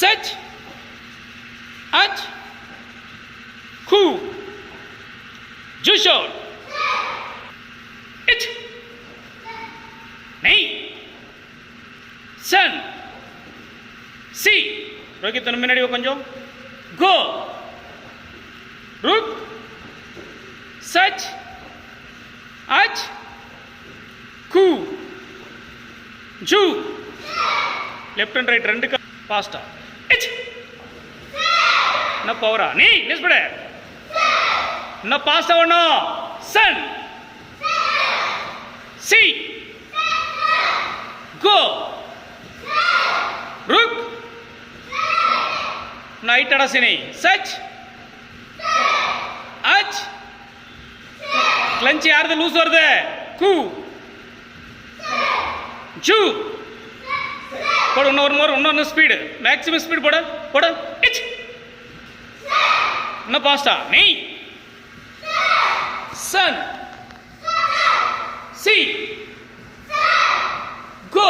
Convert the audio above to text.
such அச் கு ஜுஷோர் இச் நெய் சன் சி ரோஹித் முன்னாடி கொஞ்சம் கோ ருக் சச் அச் கு ஜூ லெஃப்ட் அண்ட் ரைட் ரெண்டு ஃபாஸ்டா இச் என்ன பவரா நீ நிஸ்பட என்ன பாஸ்டா ஒண்ணு சன் சி கோ ருக் நைட் அடசினி சச் அச் கிளஞ்ச் யாரது லூஸ் வருது கு ஜூ போடு இன்னொரு ஸ்பீடு மேக்ஸிமம் ஸ்பீடு போடு இச் என்ன பாஸ்டா நீ சன் சி கோ